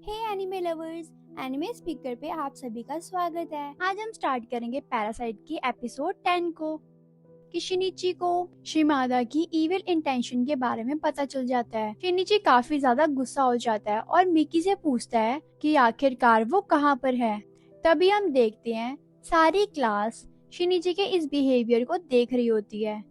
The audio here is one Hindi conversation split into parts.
हे एनिमे लवर्स, एनिमे स्पीकर पे आप सभी का स्वागत है। आज हम स्टार्ट करेंगे पैरासाइट की एपिसोड 10 को। शिनिची को शिमादा की इविल इंटेंशन के बारे में पता चल जाता है। शिनिची काफी ज्यादा गुस्सा हो जाता है और मिकी से पूछता है कि आखिरकार वो कहाँ पर है। तभी हम देखते हैं सारी क्लास शिनिची के इस बिहेवियर को देख रही होती है।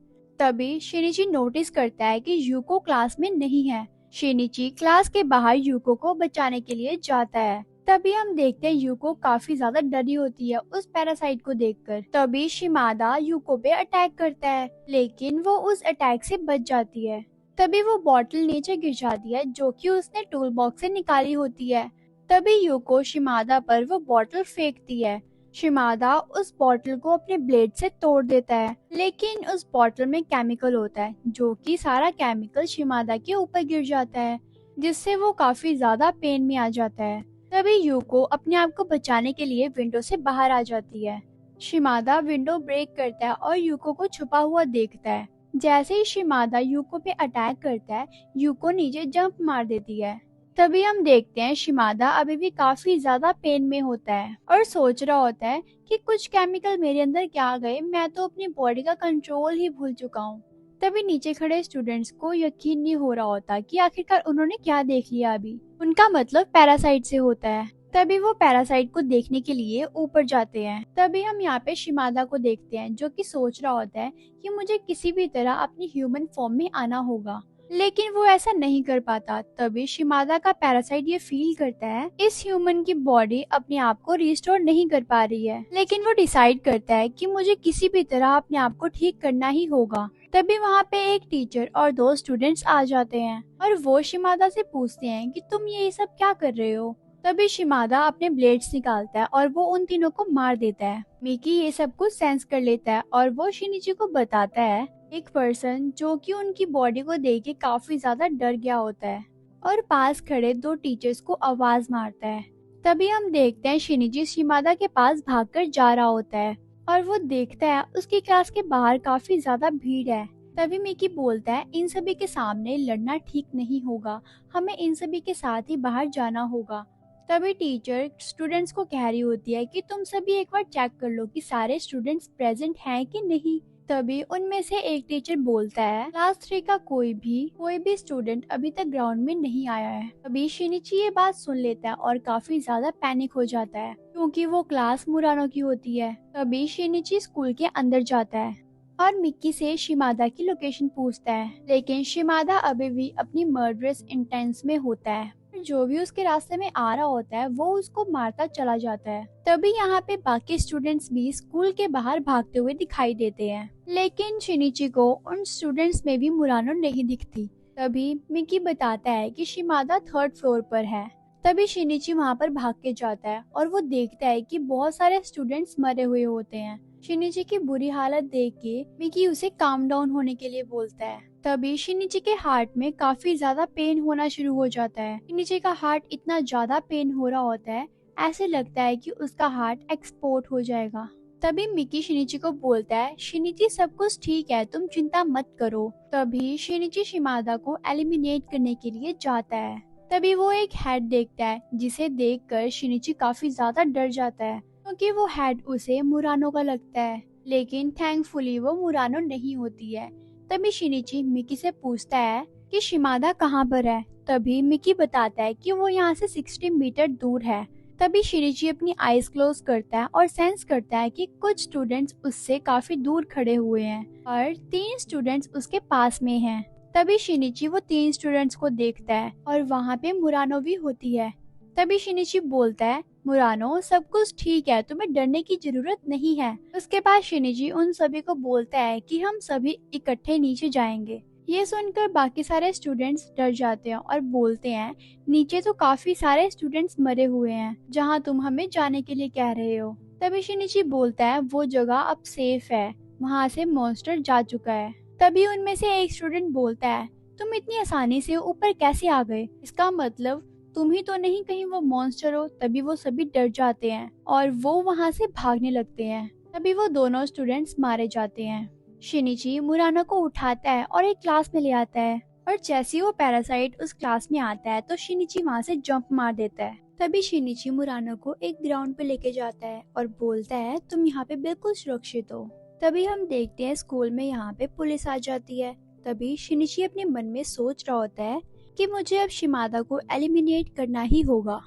तभी शिनिची नोटिस करता है कि यूको क्लास में नहीं है। शिनिची क्लास के बाहर यूको को बचाने के लिए जाता है। तभी हम देखते हैं यूको काफी ज्यादा डरी होती है उस पैरासाइट को देखकर। तभी शिमादा यूको पे अटैक करता है, लेकिन वो उस अटैक से बच जाती है। तभी वो बॉटल नीचे गिर जाती है जो कि उसने टूल बॉक्स से निकाली होती है। तभी यूको शिमादा पर वो बॉटल फेंकती है। शिमादा उस बॉटल को अपने ब्लेड से तोड़ देता है, लेकिन उस बॉटल में केमिकल होता है जो कि सारा केमिकल शिमादा के ऊपर गिर जाता है, जिससे वो काफी ज्यादा पेन में आ जाता है। तभी यूको अपने आप को बचाने के लिए विंडो से बाहर आ जाती है। शिमादा विंडो ब्रेक करता है और यूको को छुपा हुआ देखता है। जैसे ही शिमादा यूको पे अटैक करता है, यूको नीचे जंप मार देती है। तभी हम देखते हैं शिमादा अभी भी काफी ज्यादा पेन में होता है और सोच रहा होता है कि कुछ केमिकल मेरे अंदर क्या गए, मैं तो अपनी बॉडी का कंट्रोल ही भूल चुका हूँ। तभी नीचे खड़े स्टूडेंट्स को यकीन नहीं हो रहा होता कि आखिरकार उन्होंने क्या देख लिया। अभी उनका मतलब पैरासाइट से होता है। तभी वो पैरासाइट को देखने के लिए ऊपर जाते हैं। तभी हम यहाँ पे शिमादा को देखते हैं जो कि सोच रहा होता है कि मुझे किसी भी तरह अपनी ह्यूमन फॉर्म में आना होगा, लेकिन वो ऐसा नहीं कर पाता। तभी शिमादा का पैरासाइट ये फील करता है इस ह्यूमन की बॉडी अपने आप को रिस्टोर नहीं कर पा रही है, लेकिन वो डिसाइड करता है कि मुझे किसी भी तरह अपने आप को ठीक करना ही होगा। तभी वहाँ पे एक टीचर और दो स्टूडेंट्स आ जाते हैं और वो शिमादा से पूछते हैं कि तुम ये सब क्या कर रहे हो। तभी शिमादा अपने ब्लेड्स निकालता है और वो उन तीनों को मार देता है। मिकी ये सब कुछ सेंस कर लेता है और वो शिनिची को बताता है एक पर्सन जो कि उनकी बॉडी को देख के काफी ज्यादा डर गया होता है और पास खड़े दो टीचर्स को आवाज मारता है। तभी हम देखते हैं शिनिची शिमादा के पास भागकर जा रहा होता है और वो देखता है उसकी क्लास के बाहर काफी ज्यादा भीड़ है। तभी मिकी बोलता है इन सभी के सामने लड़ना ठीक नहीं होगा, हमें इन सभी के साथ ही बाहर जाना होगा। तभी टीचर स्टूडेंट्स को कह रही होती है कि तुम सभी एक बार चेक कर लो कि सारे स्टूडेंट्स प्रेजेंट हैं कि नहीं। तभी उनमें से एक टीचर बोलता है क्लास 3 का कोई भी स्टूडेंट अभी तक ग्राउंड में नहीं आया है। तभी शिनिची ये बात सुन लेता है और काफी ज्यादा पैनिक हो जाता है क्योंकि वो क्लास मुरानो की होती है। तभी शिनिची स्कूल के अंदर जाता है और मिक्की से शिमादा की लोकेशन पूछता है, लेकिन शिमादा अभी भी अपनी मर्डरस इंटेंस में होता है। जो भी उसके रास्ते में आ रहा होता है वो उसको मारता चला जाता है। तभी यहाँ पे बाकी स्टूडेंट्स भी स्कूल के बाहर भागते हुए दिखाई देते हैं, लेकिन शिनिची को उन स्टूडेंट्स में भी मुरानो नहीं दिखती। तभी मिकी बताता है कि शिमादा 3rd फ्लोर पर है। तभी शिनिची वहाँ पर भाग के जाता है और वो देखता है कि बहुत सारे स्टूडेंट्स मरे हुए होते हैं। शिनिची की बुरी हालत देख के मिकी उसे काम डाउन होने के लिए बोलता है। तभी शिनिची के हार्ट में काफी ज्यादा पेन होना शुरू हो जाता है। शिनिची का हार्ट इतना ज्यादा पेन हो रहा होता है, ऐसे लगता है कि उसका हार्ट एक्सपोर्ट हो जाएगा। तभी मिकी शिनिची को बोलता है शिनिची सब कुछ ठीक है, तुम चिंता मत करो। तभी शिनिची शिमादा को एलिमिनेट करने के लिए जाता है। तभी वो एक हेड देखता है जिसे देखकर शिनिची काफी ज्यादा डर जाता है क्योंकि वो हेड उसे मुरानो का लगता है, लेकिन थैंकफुली वो मुरानो नहीं होती है। तभी शिनिची मिकी से पूछता है कि शिमादा कहाँ पर है। तभी मिकी बताता है कि वो यहाँ से 60 मीटर दूर है। तभी शिनिची अपनी आईज क्लोज करता है और सेंस करता है कि कुछ स्टूडेंट्स उससे काफी दूर खड़े हुए हैं और 3 स्टूडेंट्स उसके पास में हैं। तभी शिनिची वो 3 स्टूडेंट्स को देखता है और वहाँ पे मुरानो भी होती है। तभी शिनिची बोलता है मुरानो सब कुछ ठीक है, तुम्हें डरने की जरूरत नहीं है। उसके बाद शिनिची उन सभी को बोलता है कि हम सभी इकट्ठे नीचे जाएंगे। ये सुनकर बाकी सारे स्टूडेंट्स डर जाते हैं और बोलते हैं नीचे तो काफी सारे स्टूडेंट्स मरे हुए हैं जहाँ तुम हमें जाने के लिए कह रहे हो। तभी शिनिची बोलता है वो जगह अब सेफ है, वहाँ से मॉन्स्टर जा चुका है। तभी उनमें से एक स्टूडेंट बोलता है तुम इतनी आसानी से ऊपर कैसे आ गए, इसका मतलब तुम ही तो नहीं कहीं वो मॉन्स्टर हो। तभी वो सभी डर जाते हैं और वो वहाँ से भागने लगते हैं। तभी वो दोनों स्टूडेंट्स मारे जाते हैं। शिनिची मुरानो को उठाता है और एक क्लास में ले आता है। और जैसे ही वो पैरासाइट उस क्लास में आता है तो शिनिची वहाँ से जंप मार देता है। तभी शिनिची मुरानो को एक ग्राउंड पे लेके जाता है और बोलता है तुम यहाँ पे बिल्कुल सुरक्षित हो। तभी हम देखते हैं स्कूल में यहाँ पे पुलिस आ जाती है। तभी शिनिची अपने मन में सोच रहा होता है कि मुझे अब शिमादा को एलिमिनेट करना ही होगा।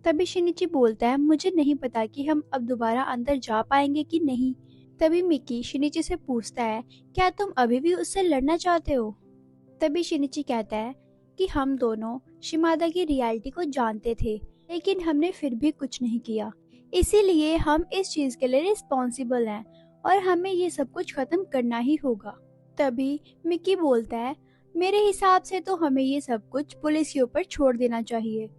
तभी शिनिची बोलता है मुझे नहीं पता कि हम अब दोबारा अंदर जा पाएंगे कि नहीं। तभी मिकी शिनिची से पूछता है क्या तुम अभी भी उससे लड़ना चाहते हो। तभी शिनिची कहता है कि हम दोनों शिमादा की रियलिटी को जानते थे लेकिन हमने फिर भी कुछ नहीं किया, इसीलिए हम इस चीज के लिए रिस्पॉन्सिबल हैं और हमें ये सब कुछ खत्म करना ही होगा। तभी मिकी बोलता है मेरे हिसाब से तो हमें ये सब कुछ पुलिस के ऊपर छोड़ देना चाहिए।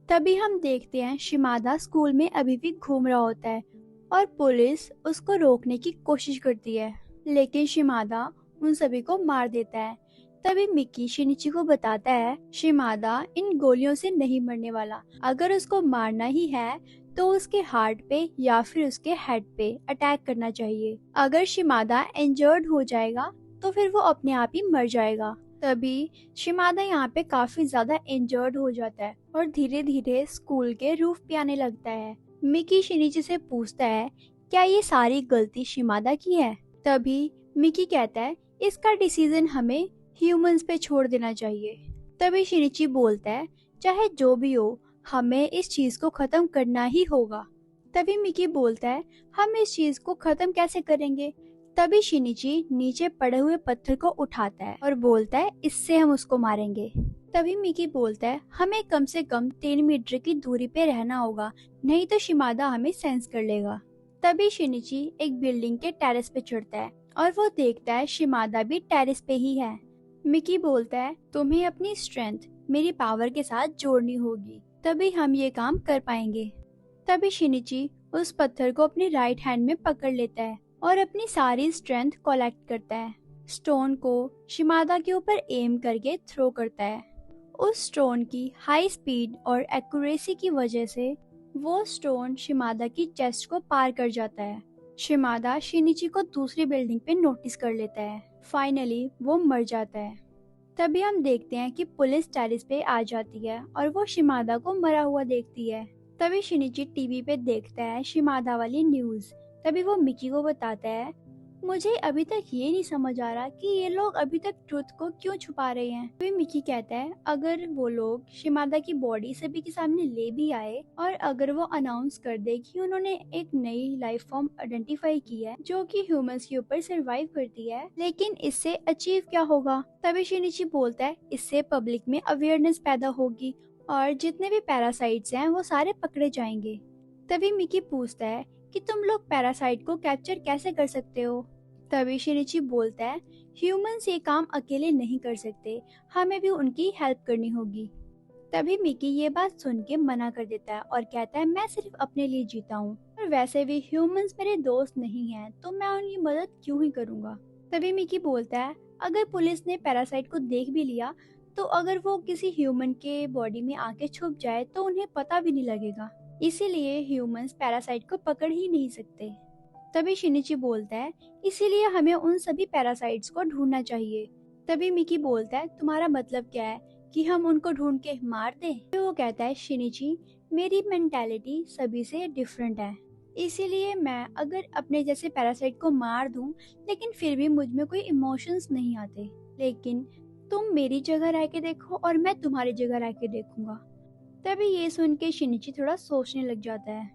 तभी हम देखते हैं शिमादा स्कूल में अभी भी घूम रहा होता है और पुलिस उसको रोकने की कोशिश करती है लेकिन शिमादा उन सभी को मार देता है। तभी मिकी शिनिची को बताता है शिमादा इन गोलियों से नहीं मरने वाला, अगर उसको मारना ही है तो उसके हार्ट पे या फिर उसके हेड पे अटैक करना चाहिए। अगर शिमादा इंजर्ड हो जाएगा तो फिर वो अपने आप ही मर जाएगा। तभी शिमादा यहाँ पे काफी ज्यादा इंजर्ड हो जाता है और धीरे धीरे स्कूल के रूफ पे आने लगता है। मिकी शिनिची से पूछता है क्या ये सारी गलती शिमादा की है। तभी मिकी कहता है इसका डिसीजन हमें ह्यूमंस पे छोड़ देना चाहिए। तभी शिनिची बोलता है चाहे जो भी हो हमें इस चीज को खत्म करना ही होगा। तभी मिकी बोलता है हम इस चीज को खत्म कैसे करेंगे। तभी शिनिची नीचे पड़े हुए पत्थर को उठाता है और बोलता है इससे हम उसको मारेंगे। तभी मिकी बोलता है हमें कम से कम 3 मीटर की दूरी पे रहना होगा, नहीं तो शिमादा हमें सेंस कर लेगा। तभी शिनिची एक बिल्डिंग के टेरेस पे चढ़ता है और वो देखता है शिमादा भी टेरेस पे ही है। मिकी बोलता है तुम्हें अपनी स्ट्रेंथ मेरी पावर के साथ जोड़नी होगी, तभी हम ये काम कर पाएंगे। तभी शिनिची उस पत्थर को अपनी राइट हैंड में पकड़ लेता है और अपनी सारी स्ट्रेंथ कलेक्ट करता है। स्टोन को शिमादा के ऊपर एम करके थ्रो करता है। उस स्टोन की हाई स्पीड और एक्यूरेसी की वजह से वो स्टोन शिमादा की चेस्ट को पार कर जाता है। शिमादा शिनिची को दूसरी बिल्डिंग पे नोटिस कर लेता है। फाइनली वो मर जाता है। तभी हम देखते हैं कि पुलिस टेरेस पे आ जाती है और वो शिमादा को मरा हुआ देखती है। तभी शिनिची टीवी पे देखता है शिमादा वाली न्यूज। तभी वो मिकी को बताता है मुझे अभी तक ये नहीं समझ आ रहा कि ये लोग अभी तक ट्रुथ को क्यों छुपा रहे हैं। तभी मिकी कहता है अगर वो लोग शिमादा की बॉडी सभी के सामने ले भी आए और अगर वो अनाउंस कर दे कि उन्होंने एक नई लाइफ फॉर्म आइडेंटिफाई की है जो कि ह्यूमंस के ऊपर सरवाइव करती है, लेकिन इससे अचीव क्या होगा। तभी शिनिची बोलता है इससे पब्लिक में अवेयरनेस पैदा होगी और जितने भी पैरासाइट्स हैं वो सारे पकड़े जाएंगे। तभी मिकी पूछता है कि तुम लोग पैरासाइट को कैप्चर कैसे कर सकते हो। तभी शिनिची बोलता है ह्यूमंस ये काम अकेले नहीं कर सकते, हमें भी उनकी हेल्प करनी होगी। तभी मिकी ये बात सुन के मना कर देता है और कहता है मैं सिर्फ अपने लिए जीता हूँ और वैसे भी ह्यूमंस मेरे दोस्त नहीं हैं तो मैं उनकी मदद क्यों ही करूँगा। तभी मिकी बोलता है अगर पुलिस ने पैरासाइट को देख भी लिया तो अगर वो किसी ह्यूमन के बॉडी में आके छुप जाए तो उन्हें पता भी नहीं लगेगा, इसीलिए ह्यूमंस पैरासाइट को पकड़ ही नहीं सकते। तभी शिनिची बोलता है इसीलिए हमें उन सभी पैरासाइट्स को ढूंढना चाहिए। तभी मिकी बोलता है तुम्हारा मतलब क्या है कि हम उनको ढूंढ के मार दें। तो वो कहता है शिनिची मेरी मेंटालिटी सभी से डिफरेंट है, इसीलिए मैं अगर अपने जैसे पैरासाइट को मार दूं लेकिन फिर भी मुझ में कोई इमोशंस नहीं आते, लेकिन तुम मेरी जगह रह के देखो और मैं तुम्हारी जगह रह के देखूंगा। तभी ये सुन के शिनिची थोड़ा सोचने लग जाता है।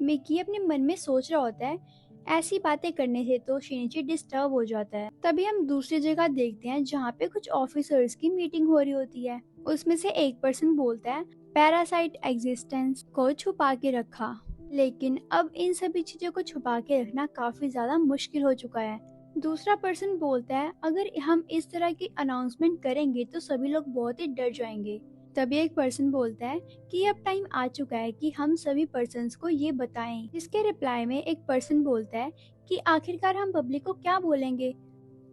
मिकी अपने मन में सोच रहा होता है ऐसी बातें करने से तो शिनिची डिस्टर्ब हो जाता है। तभी हम दूसरी जगह देखते हैं जहाँ पे कुछ ऑफिसर्स की मीटिंग हो रही होती है। उसमें से एक पर्सन बोलता है पैरासाइट एग्जिस्टेंस को छुपा के रखा, लेकिन अब इन सभी चीजों को छुपा के रखना काफी ज्यादा मुश्किल हो चुका है। दूसरा पर्सन बोलता है अगर हम इस तरह की अनाउंसमेंट करेंगे तो सभी लोग बहुत ही डर जाएंगे। तभी एक पर्सन बोलता है कि अब टाइम आ चुका है कि हम सभी पर्सन्स को ये बताएं। इसके रिप्लाई में एक पर्सन बोलता है कि आखिरकार हम पब्लिक को क्या बोलेंगे।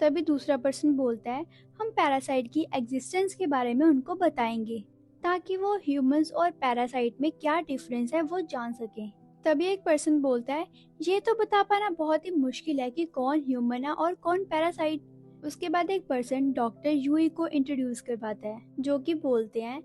तभी दूसरा पर्सन बोलता है हम पैरासाइट की एग्जिस्टेंस के बारे में उनको बताएंगे ताकि वो ह्यूमंस और पैरासाइट में क्या डिफरेंस है वो जान सकें। तभी एक पर्सन बोलता है ये तो बता पाना बहुत ही मुश्किल है कि कौन ह्यूमन है और कौन पैरासाइट, उसके बाद एक पर्सन डॉक्टर यूई को इंट्रोड्यूस करवाता है, जो कि बोलते हैं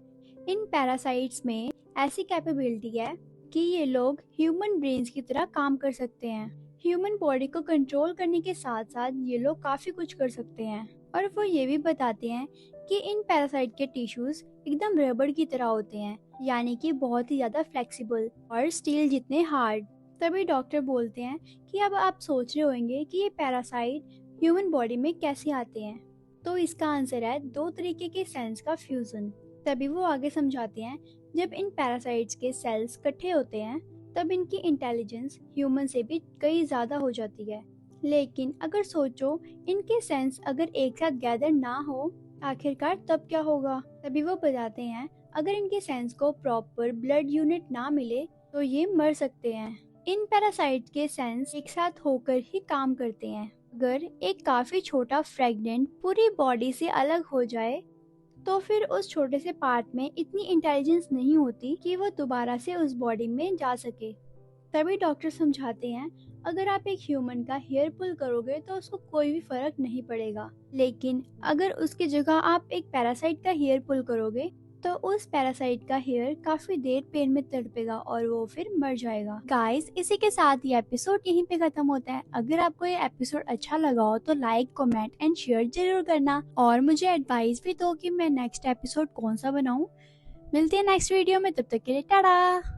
इन पैरासाइट्स में ऐसी कैपेबिलिटी है कि ये लोग ह्यूमन ब्रेन्स की तरह काम कर सकते हैं। ह्यूमन बॉडी को कंट्रोल करने के साथ साथ ये लोग काफी कुछ कर सकते हैं। और वो ये भी बताते हैं कि इन पैरासाइट के टिश्यूज एकदम रबड़ की तरह होते हैं, यानी कि बहुत ही ज्यादा फ्लेक्सिबल और स्टील जितने हार्ड। तभी डॉक्टर बोलते हैं कि अब आप सोच रहे होंगे कि ये पैरासाइट ह्यूमन बॉडी में कैसे आते हैं। तो इसका आंसर है 2 तरीके के सेल्स का फ्यूजन। तभी वो आगे समझाते हैं जब इन पैरासाइट्स के सेल्स इकट्ठे होते हैं तब इनकी इंटेलिजेंस ह्यूमन से भी कई ज्यादा हो जाती है। लेकिन अगर सोचो इनके सेंस अगर एक साथ गैदर ना हो, आखिरकार तब क्या होगा। तभी वो बताते हैं अगर इनके सेंस को प्रॉपर ब्लड यूनिट ना मिले तो ये मर सकते हैं। इन पैरासाइट के सेंस एक साथ होकर ही काम करते हैं। अगर एक काफी छोटा फ्रेगमेंट पूरी बॉडी से अलग हो जाए तो फिर उस छोटे से पार्ट में इतनी इंटेलिजेंस नहीं होती कि वो दोबारा से उस बॉडी में जा सके। तभी डॉक्टर समझाते हैं अगर आप एक ह्यूमन का हेयर पुल करोगे तो उसको कोई भी फर्क नहीं पड़ेगा, लेकिन अगर उसकी जगह आप एक पैरासाइट का हेयर पुल करोगे तो उस पैरासाइट का हेयर काफी देर पेन में तड़पेगा और वो फिर मर जाएगा। गाइस, इसी के साथ ये एपिसोड यहीं पे खत्म होता है। अगर आपको ये एपिसोड अच्छा लगा हो तो लाइक, कमेंट एंड शेयर जरूर करना और मुझे एडवाइस भी दो कि मैं नेक्स्ट एपिसोड कौन सा बनाऊं। मिलते हैं नेक्स्ट वीडियो में, तब तक के लिए टाटा।